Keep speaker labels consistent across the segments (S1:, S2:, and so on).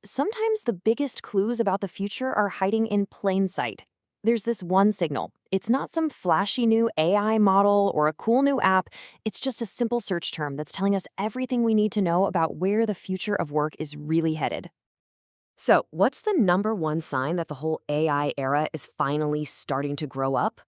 S1: Sometimes the biggest clues about the future are hiding in plain sight. There's this one signal. It's not some flashy new AI model or a cool new app. It's just a simple search term that's telling us everything we need to know about where the future of work is really headed. So, what's the number one sign that the whole AI era is finally starting to grow up?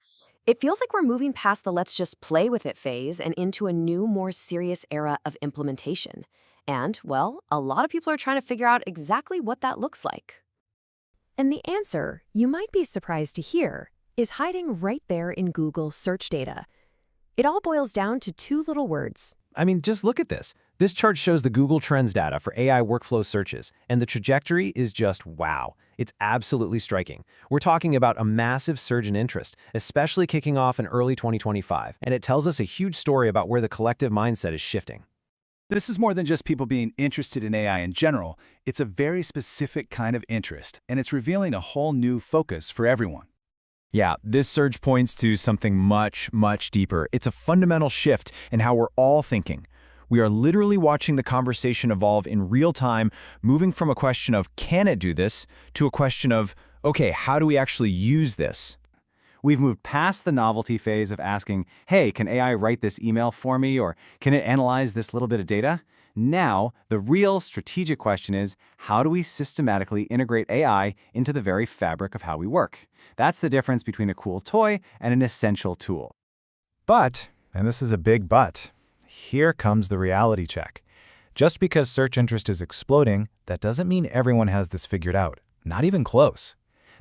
S1: It feels like we're moving past the let's just play with it phase and into a new, more serious era of implementation. And, well, a lot of people are trying to figure out exactly what that looks like. And the answer, you might be surprised to hear, is hiding right there in Google search data. It all boils down to two little words.
S2: I mean, just look at this. This chart shows the Google Trends data for AI workflow searches, and the trajectory is just wow. It's absolutely striking. We're talking about a massive surge in interest, especially kicking off in early 2025, and it tells us a huge story about where the collective mindset is shifting.
S3: This is more than just people being interested in AI in general. It's a very specific kind of interest, and it's revealing a whole new focus for everyone.
S4: Yeah, this surge points to something much, much deeper. It's a fundamental shift in how we're all thinking. We are literally watching the conversation evolve in real time, moving from a question of can it do this to a question of, okay, how do we actually use this?
S5: We've moved past the novelty phase of asking, hey, can AI write this email for me, or can it analyze this little bit of data? Now, the real strategic question is, how do we systematically integrate AI into the very fabric of how we work? That's the difference between a cool toy and an essential tool.
S4: But, and this is a big but, here comes the reality check. Just because search interest is exploding, that doesn't mean everyone has this figured out. Not even close.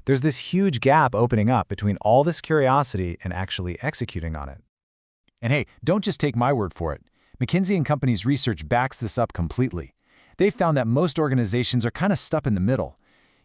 S4: There's this huge gap opening up between all this curiosity and actually executing on it.
S3: And hey, don't just take my word for it. McKinsey Company's research backs this up completely. They've found that most organizations are kind of stuck in the middle.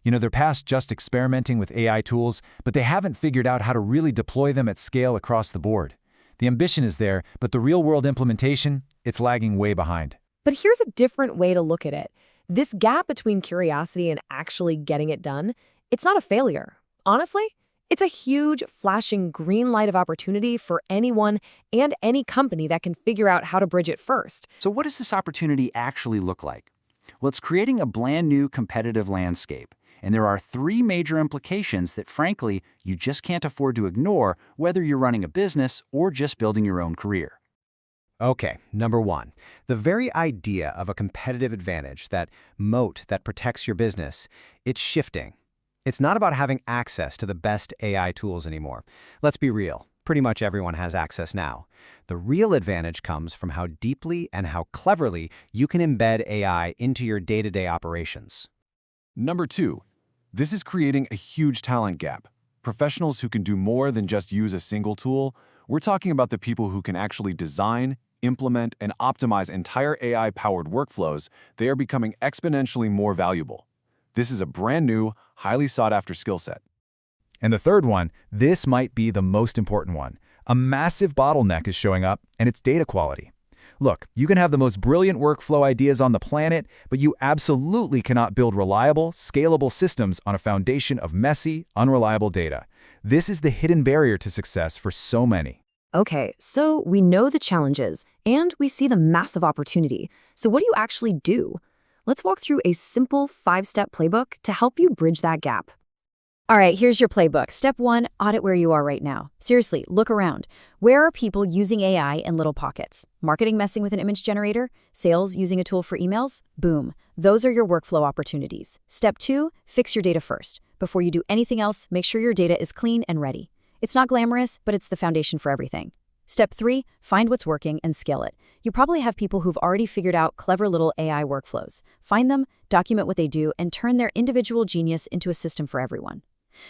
S3: They're past just experimenting with AI tools, but they haven't figured out how to really deploy them at scale across the board. The ambition is there, but the real-world implementation, it's lagging way behind.
S1: But here's a different way to look at it. This gap between curiosity and actually getting it done, it's not a failure. Honestly, it's a huge, flashing green light of opportunity for anyone and any company that can figure out how to bridge it first.
S5: So what does this opportunity actually look like? Well, it's creating a brand new competitive landscape. And there are three major implications that, frankly, you just can't afford to ignore, whether you're running a business or just building your own career.
S2: Okay, number one, the very idea of a competitive advantage, that moat that protects your business, it's shifting. It's not about having access to the best AI tools anymore. Let's be real. Pretty much everyone has access now. The real advantage comes from how deeply and how cleverly you can embed AI into your day-to-day operations.
S6: Number two, this is creating a huge talent gap. Professionals who can do more than just use a single tool. We're talking about the people who can actually design, implement, and optimize entire AI-powered workflows. They are becoming exponentially more valuable. This is a brand new, highly sought-after skill set.
S4: And the third one, this might be the most important one. A massive bottleneck is showing up, and it's data quality. Look, you can have the most brilliant workflow ideas on the planet, but you absolutely cannot build reliable, scalable systems on a foundation of messy, unreliable data. This is the hidden barrier to success for so many.
S1: Okay, so we know the challenges, and we see the massive opportunity. So what do you actually do? Let's walk through a simple 5-step playbook to help you bridge that gap. All right, here's your playbook. Step 1, audit where you are right now. Seriously, look around. Where are people using AI in little pockets? Marketing messing with an image generator? Sales using a tool for emails? Boom. Those are your workflow opportunities. Step 2, fix your data first. Before you do anything else, make sure your data is clean and ready. It's not glamorous, but it's the foundation for everything. Step 3, find what's working and scale it. You probably have people who've already figured out clever little AI workflows. Find them, document what they do, and turn their individual genius into a system for everyone.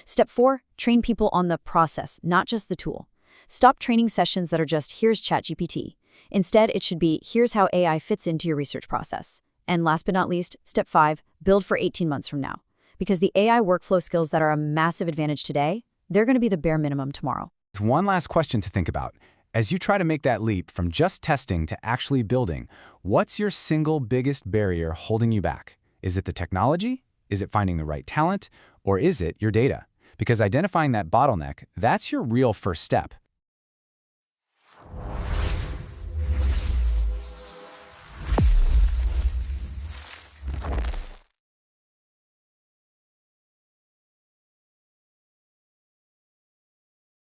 S1: Step 4, train people on the process, not just the tool. Stop training sessions that are just, here's ChatGPT. Instead, it should be, here's how AI fits into your research process. And last but not least, step 5, build for 18 months from now. Because the AI workflow skills that are a massive advantage today, they're going to be the bare minimum tomorrow.
S5: One last question to think about. As you try to make that leap from just testing to actually building, what's your single biggest barrier holding you back? Is it the technology? Is it finding the right talent? Or is it your data? Because identifying that bottleneck, that's your real first step.